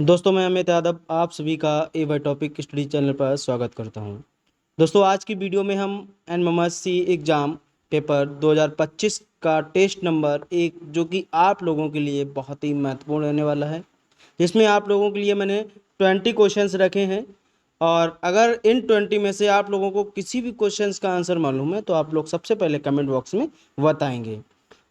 दोस्तों मैं अमित यादव आप सभी का एवर टॉपिक स्टडी चैनल पर स्वागत करता हूं। दोस्तों आज की वीडियो में हम एनएमएससी एग्ज़ाम पेपर 2025 का टेस्ट नंबर 1 जो कि आप लोगों के लिए बहुत ही महत्वपूर्ण रहने वाला है, जिसमें आप लोगों के लिए मैंने 20 क्वेश्चंस रखे हैं। और अगर इन 20 में से आप लोगों को किसी भी क्वेश्चंस का आंसर मालूम है तो आप लोग सबसे पहले कमेंट बॉक्स में बताएंगे।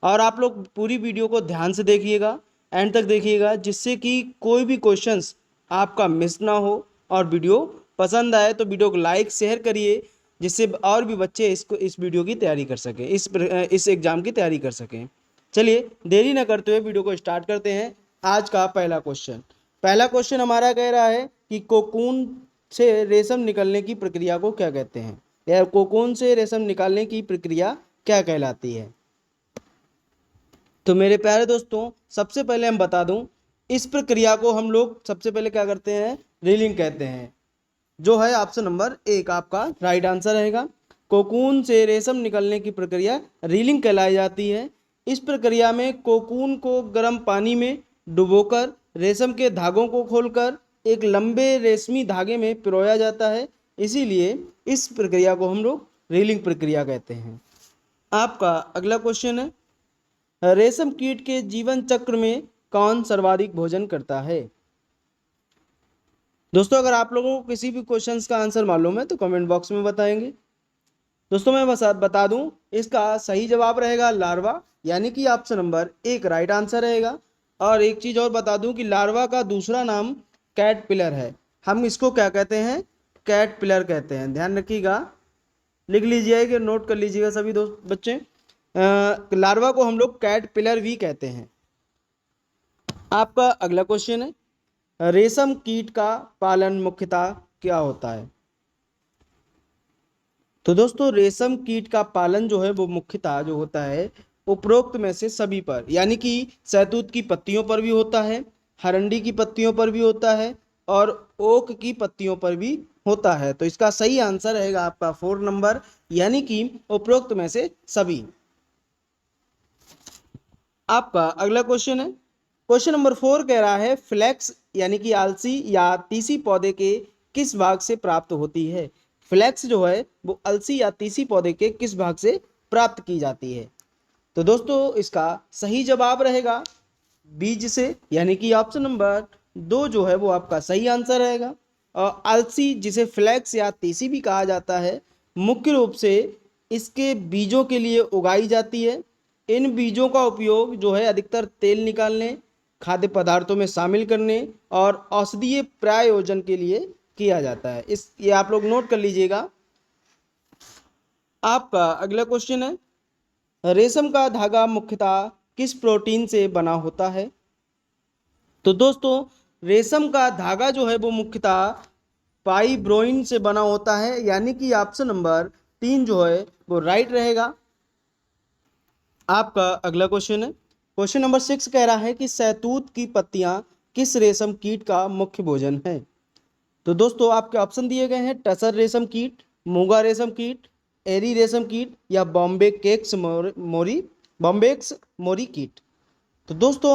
और आप लोग पूरी वीडियो को ध्यान से देखिएगा, एंड तक देखिएगा, जिससे कि कोई भी क्वेश्चंस आपका मिस ना हो। और वीडियो पसंद आए तो वीडियो को लाइक शेयर करिए, जिससे और भी बच्चे इस वीडियो की तैयारी कर सकें, इस एग्ज़ाम की तैयारी कर सकें। चलिए देरी ना करते हुए वीडियो को स्टार्ट करते हैं। आज का पहला क्वेश्चन हमारा कह रहा है कि कोकून से रेशम निकलने की प्रक्रिया को क्या कहते हैं, या कोकून से रेशम निकालने की प्रक्रिया क्या कहलाती है। तो मेरे प्यारे दोस्तों, सबसे पहले हम बता दूं, इस प्रक्रिया को हम लोग सबसे पहले क्या करते हैं, रीलिंग कहते हैं, जो है ऑप्शन नंबर 1 आपका राइट आंसर रहेगा। कोकून से रेशम निकलने की प्रक्रिया रीलिंग कहलाई जाती है। इस प्रक्रिया में कोकून को गर्म पानी में डुबोकर रेशम के धागों को खोलकर एक लंबे रेशमी धागे में पिरोया जाता है, इसीलिए इस प्रक्रिया को हम लोग रीलिंग प्रक्रिया कहते हैं। आपका अगला क्वेश्चन है, रेशम कीट के जीवन चक्र में कौन सर्वाधिक भोजन करता है। दोस्तों अगर आप लोगों को किसी भी क्वेश्चंस का आंसर मालूम है तो कमेंट बॉक्स में बताएंगे। दोस्तों मैं बस बता दूं, इसका सही जवाब रहेगा लार्वा, यानी कि ऑप्शन नंबर 1 राइट आंसर रहेगा। और एक चीज और बता दूं कि लार्वा का दूसरा नाम कैटपिलर है। हम इसको क्या कहते हैं, कैटपिलर कहते हैं। ध्यान रखिएगा, लिख लीजिएगा, नोट कर लीजिएगा सभी दोस्त बच्चे। लार्वा को हम लोग कैटपिलर भी कहते हैं। आपका अगला क्वेश्चन है, रेशम कीट का पालन मुख्यतः क्या होता है। तो दोस्तों रेशम कीट का पालन जो है वो मुख्यतः जो होता है उपरोक्त में से सभी पर, यानी कि शहतूत की पत्तियों पर भी होता है, हरंडी की पत्तियों पर भी होता है, और ओक की पत्तियों पर भी होता है। तो इसका सही आंसर रहेगा आपका 4 नंबर, यानी कि उपरोक्त में से सभी। आपका अगला क्वेश्चन है, क्वेश्चन नंबर 4 कह रहा है, फ्लैक्स यानी कि आलसी या तीसी पौधे के किस भाग से प्राप्त होती है। फ्लैक्स जो है वो अलसी या तीसी पौधे के किस भाग से प्राप्त की जाती है। तो दोस्तों इसका सही जवाब रहेगा बीज से, यानी कि ऑप्शन नंबर 2 जो है वो आपका सही आंसर रहेगा। और अलसी जिसे फ्लैक्स या तीसी भी कहा जाता है, मुख्य रूप से इसके बीजों के लिए उगाई जाती है। इन बीजों का उपयोग जो है अधिकतर तेल निकालने, खाद्य पदार्थों में शामिल करने और औषधीय प्रयोजन के लिए किया जाता है। ये आप लोग नोट कर लीजिएगा। आपका अगला क्वेश्चन है, रेशम का धागा मुख्यतः किस प्रोटीन से बना होता है। तो दोस्तों रेशम का धागा जो है वो मुख्यतः फाइब्रोइन से बना होता है, यानी कि ऑप्शन नंबर 3 जो है वो राइट रहेगा। आपका अगला क्वेश्चन है, क्वेश्चन नंबर 6 कह रहा है कि शहतूत की पत्तियां किस रेशम कीट का मुख्य भोजन है। तो दोस्तों आपके ऑप्शन दिए गए हैं, टसर रेशम कीट, मूंगा रेशम कीट, एरी रेशम कीट, या बॉम्बेक्स मोरी कीट। तो दोस्तों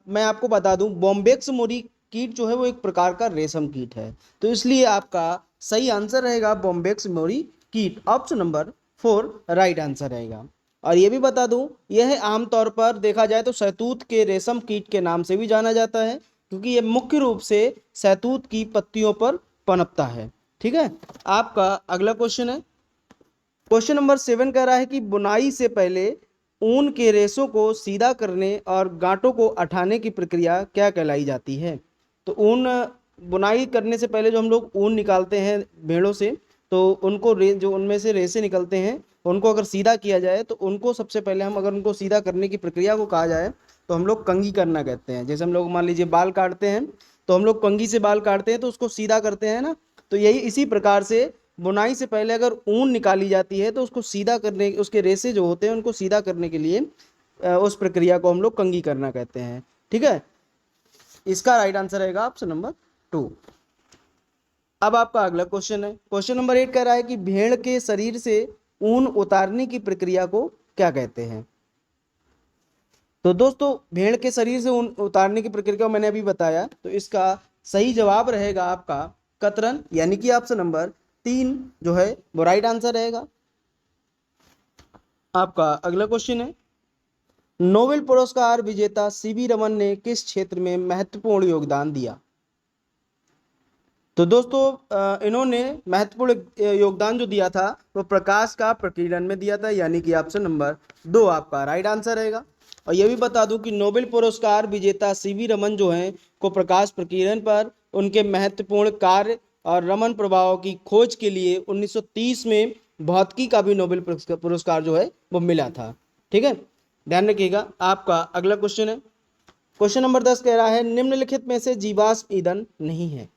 मैं आपको बता दूं, बॉम्बेक्स मोरी कीट जो है वो एक प्रकार का रेशम कीट है, तो इसलिए आपका सही आंसर रहेगा बॉम्बेक्स मोरी कीट, ऑप्शन नंबर 4 राइट आंसर रहेगा। और ये भी बता दूं, यह आमतौर पर देखा जाए तो शहतूत के रेशम कीट के नाम से भी जाना जाता है, क्योंकि ये मुख्य रूप से शहतूत की पत्तियों पर पनपता है। ठीक है। आपका अगला क्वेश्चन है, क्वेश्चन नंबर 7 कह रहा है कि बुनाई से पहले ऊन के रेशों को सीधा करने और गांठों को हटाने की प्रक्रिया क्या कहलाई जाती है। तो ऊन बुनाई करने से पहले जो हम लोग ऊन निकालते हैं भेड़ों से, तो उनको जो उनमें से रेशे निकलते हैं उनको अगर सीधा किया जाए तो उनको सबसे पहले हम अगर उनको सीधा करने की प्रक्रिया को कहा जाए तो हम लोग कंघी करना कहते हैं। जैसे हम लोग मान लीजिए बाल काटते हैं तो हम लोग कंघी से बाल काटते हैं तो उसको सीधा करते हैं ना, तो यही इसी प्रकार से बुनाई से पहले अगर ऊन निकाली जाती है तो उसको सीधा करने, उसके रेशे जो होते हैं उनको सीधा करने के लिए उस प्रक्रिया को हम लोग कंघी करना कहते हैं। ठीक है। इसका राइट आंसर रहेगा ऑप्शन नंबर 2। अब आपका अगला क्वेश्चन है, क्वेश्चन नंबर 8 कह रहा है कि भेड़ के शरीर से ऊन उतारने की प्रक्रिया को क्या कहते हैं। तो दोस्तों भेड़ के शरीर से ऊन उतारने की प्रक्रिया को मैंने अभी बताया, तो इसका सही जवाब रहेगा आपका कतरन, यानी कि ऑप्शन नंबर 3 जो है वो राइट आंसर रहेगा। आपका अगला क्वेश्चन है, नोबेल पुरस्कार विजेता सीवी रमन ने किस क्षेत्र में महत्वपूर्ण योगदान दिया? तो दोस्तों इन्होंने महत्वपूर्ण योगदान जो दिया था वो प्रकाश का प्रकीर्णन में दिया था, यानी कि ऑप्शन नंबर 2 आपका राइट आंसर रहेगा। और ये भी बता दूं कि नोबेल पुरस्कार विजेता सीवी रमन जो हैं को प्रकाश प्रकीर्णन पर उनके महत्वपूर्ण कार्य और रमन प्रभाव की खोज के लिए 1930 में भौतिकी का भी नोबेल पुरस्कार जो है वो मिला था। ठीक है, ध्यान रखिएगा। आपका अगला क्वेश्चन है, क्वेश्चन नंबर 10 कह रहा है निम्नलिखित में से जीवाश्म ईंधन नहीं है।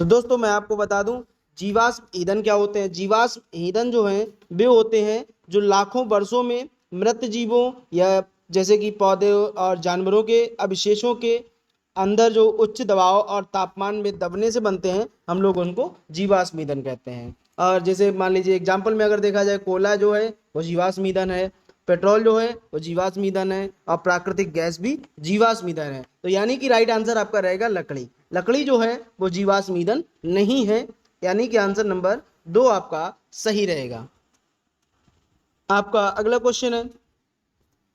तो दोस्तों मैं आपको बता दूं जीवाश्म ईंधन क्या होते हैं। जीवाश्म ईंधन जो हैं वे होते हैं जो लाखों वर्षों में मृत जीवों या जैसे कि पौधे और जानवरों के अवशेषों के अंदर जो उच्च दबाव और तापमान में दबने से बनते हैं, हम लोग उनको जीवाश्म ईंधन कहते हैं। और जैसे मान लीजिए एग्जाम्पल में अगर देखा जाए, कोयला जो है वो जीवाश्म ईंधन है, पेट्रोल जो है वो जीवाश्म ईंधन है, और प्राकृतिक गैस भी जीवाश्म ईंधन है। तो यानी कि राइट आंसर आपका रहेगा लकड़ी। लकड़ी जो है वो जीवाश्म ईंधन नहीं है, यानी कि आंसर नंबर 2 आपका सही रहेगा। आपका अगला क्वेश्चन है,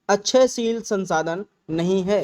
अक्षयशील संसाधन नहीं है।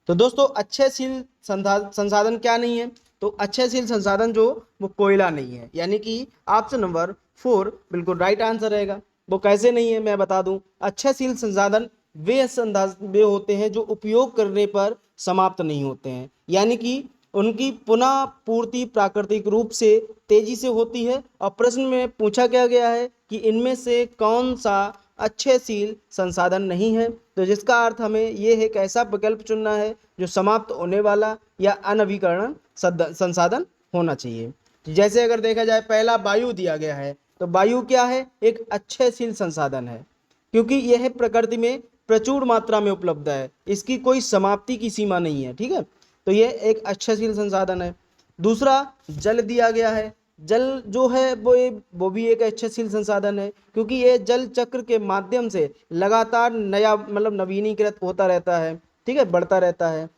तो दोस्तों अक्षयशील संसाधन क्या नहीं है? तो अक्षयशील संसाधन जो वो कोयला नहीं है, यानी कि ऑप्शन नंबर 4 बिल्कुल राइट आंसर रहेगा। वो कैसे नहीं है मैं बता दूं, अक्षयशील संसाधन वे होते हैं जो उपयोग करने पर समाप्त नहीं होते हैं, यानी कि उनकी पुनः पूर्ति प्राकृतिक रूप से तेजी से होती है। और प्रश्न में पूछा क्या गया है कि इनमें से कौन सा अक्षयशील संसाधन नहीं है, तो जिसका अर्थ हमें यह है कि ऐसा विकल्प चुनना है जो समाप्त होने वाला या अनवीकरण संसाधन होना चाहिए। जैसे अगर देखा जाए पहला वायु दिया गया है, तो वायु क्या है? एक अक्षयशील संसाधन है, क्योंकि यह प्रकृति में प्रचुर मात्रा में उपलब्ध है, इसकी कोई समाप्ति की सीमा नहीं है। ठीक है, तो यह एक अक्षयशील संसाधन है। दूसरा जल दिया गया है, जल जो है वो भी एक अक्षयशील संसाधन है, क्योंकि ये जल चक्र के माध्यम से लगातार नया मतलब नवीनीकृत होता रहता है। ठीक है, बढ़ता रहता है।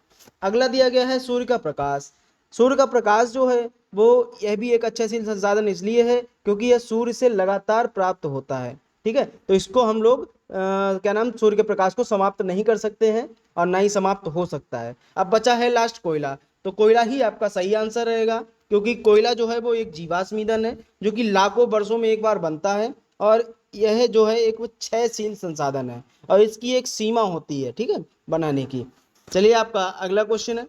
अगला दिया गया है सूर्य का प्रकाश। सूर्य का प्रकाश जो है वो यह भी एक अक्षयशील संसाधन इसलिए है क्योंकि यह सूर्य से लगातार प्राप्त होता है। ठीक है, तो इसको हम लोग क्या नाम सूर्य के प्रकाश को समाप्त नहीं कर सकते हैं और ना ही समाप्त हो सकता है। अब बचा है लास्ट कोयला, तो कोयला ही आपका सही आंसर रहेगा, क्योंकि कोयला जो है वो एक जीवाश्म ईंधन है जो कि लाखों वर्षों में एक बार बनता है, और यह जो है एक क्षयशील संसाधन है और इसकी एक सीमा होती है, ठीक है, बनाने की। चलिए आपका अगला क्वेश्चन है,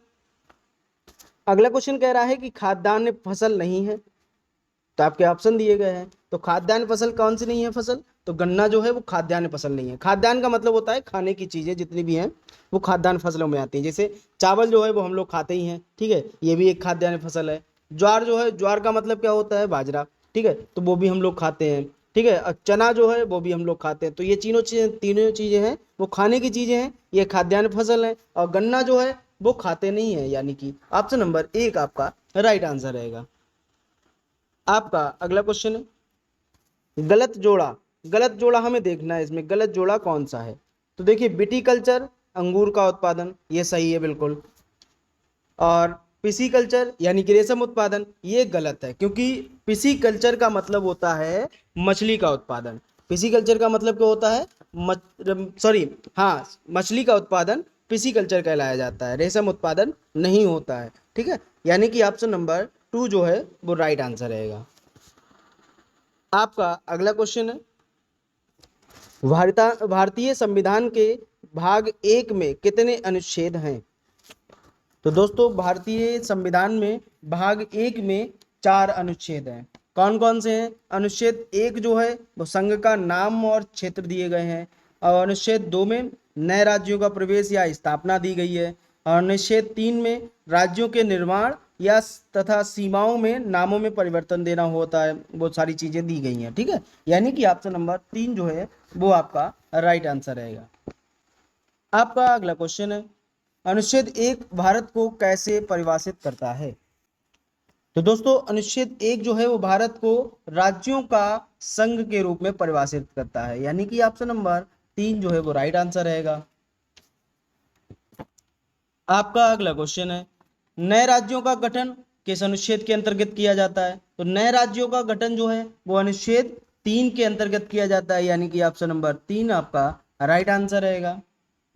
अगला क्वेश्चन कह रहा है कि खाद्यान्न फसल नहीं है। तो आपके ऑप्शन दिए गए हैं, तो खाद्यान्न फसल कौन सी नहीं है फसल? तो गन्ना जो है वो खाद्यान्न फसल नहीं है। खाद्यान्न का मतलब होता है खाने की चीजें जितनी भी हैं वो खाद्यान्न फसलों में आती हैं। जैसे चावल जो है वो हम लोग खाते ही हैं, ठीक है, ये भी एक खाद्यान्न फसल है। ज्वार जो है, ज्वार का मतलब क्या होता है? बाजरा, ठीक है, तो वो भी हम लोग खाते हैं। ठीक है, और चना जो है वो भी हम लोग खाते हैं। तो ये तीनों चीजें हैं वो खाने की चीजें हैं, ये खाद्यान्न फसल है। और गन्ना जो है वो खाते नहीं है, यानी कि ऑप्शन नंबर 1 आपका राइट आंसर रहेगा। आपका अगला क्वेश्चन है, गलत जोड़ा। गलत जोड़ा हमें देखना है, इसमें गलत जोड़ा कौन सा है? तो देखिए विटीकल्चर, अंगूर का उत्पादन, ये सही है बिल्कुल। और पिसीकल्चर यानी कि रेशम उत्पादन, ये गलत है, क्योंकि पिसीकल्चर का मतलब होता है मछली का उत्पादन। पिसीकल्चर का मतलब क्या होता है? सॉरी, हाँ, मछली का उत्पादन पिसीकल्चर कहलाया जाता है, रेशम उत्पादन नहीं होता है। ठीक है, यानी कि ऑप्शन नंबर 2 जो है वो राइट आंसर रहेगा। आपका अगला क्वेश्चन है, भारतीय संविधान के भाग 1 में कितने अनुच्छेद हैं? तो दोस्तों भारतीय संविधान में भाग 1 में 4 अनुच्छेद हैं। कौन कौन से हैं? अनुच्छेद 1 जो है वो संघ का नाम और क्षेत्र दिए गए हैं, और अनुच्छेद 2 में नए राज्यों का प्रवेश या स्थापना दी गई है, और अनुच्छेद 3 में राज्यों के निर्माण या तथा सीमाओं में नामों में परिवर्तन देना होता है, वो सारी चीजें दी गई हैं। ठीक है, यानी कि ऑप्शन नंबर 3 जो है वो आपका राइट आंसर रहेगा। आपका अगला क्वेश्चन है, अनुच्छेद 1 भारत को कैसे परिभाषित करता है? तो दोस्तों अनुच्छेद 1 जो है वो भारत को राज्यों का संघ के रूप में परिभाषित करता है, यानी कि ऑप्शन नंबर 3 जो है वो राइट आंसर रहेगा। आपका अगला क्वेश्चन है, नए राज्यों का गठन किस अनुच्छेद के अंतर्गत किया जाता है? तो नए राज्यों का गठन जो है वो अनुच्छेद 3 के अंतर्गत किया जाता है, यानी कि ऑप्शन नंबर 3 आपका राइट आंसर रहेगा।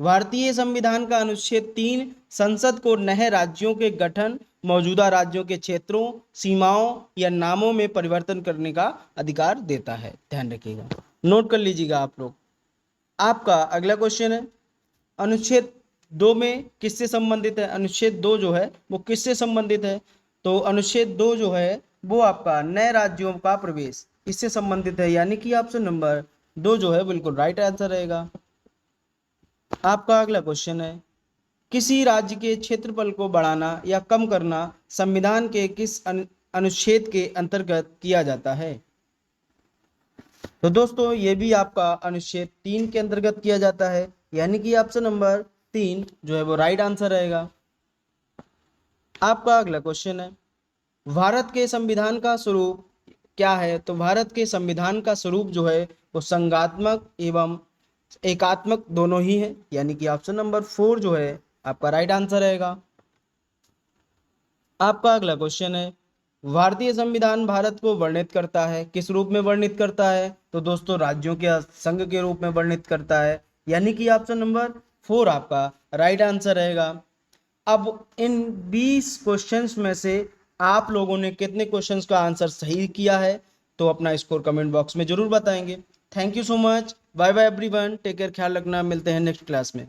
भारतीय संविधान का अनुच्छेद 3 संसद को नए राज्यों के गठन, मौजूदा राज्यों के क्षेत्रों, सीमाओं या नामों में परिवर्तन करने का अधिकार देता है। ध्यान रखिएगा, नोट कर लीजिएगा आप लोग। आपका अगला क्वेश्चन है, अनुच्छेद 2 में किससे संबंधित है? अनुच्छेद 2 जो है वो किससे संबंधित है? तो अनुच्छेद 2 जो है वो आपका नए राज्यों का प्रवेश इससे संबंधित है, यानी कि ऑप्शन नंबर 2 जो है बिल्कुल राइट आंसर रहेगा। आपका अगला क्वेश्चन है, किसी राज्य के क्षेत्रफल को बढ़ाना या कम करना संविधान के किस अनुच्छेद के अंतर्गत किया जाता है? तो दोस्तों ये भी आपका अनुच्छेद 3 के अंतर्गत किया जाता है, यानी कि ऑप्शन नंबर 3 जो है वो राइट आंसर रहेगा। आपका अगला क्वेश्चन है, भारत के संविधान का स्वरूप क्या है? तो भारत के संविधान का स्वरूप जो है वो संघात्मक एवं एकात्मक दोनों ही है, यानी कि ऑप्शन नंबर 4 जो है आपका राइट आंसर रहेगा। आपका अगला क्वेश्चन है, भारतीय संविधान भारत को वर्णित करता है किस रूप में वर्णित करता है? तो दोस्तों राज्यों के संघ के रूप में वर्णित करता है, यानी कि ऑप्शन नंबर 4 आपका राइट आंसर रहेगा। अब इन 20 क्वेश्चंस में से आप लोगों ने कितने क्वेश्चंस का आंसर सही किया है तो अपना स्कोर कमेंट बॉक्स में जरूर बताएंगे। Thank you so much, bye bye everyone, take care, ख्याल रखना, मिलते हैं नेक्स्ट क्लास में।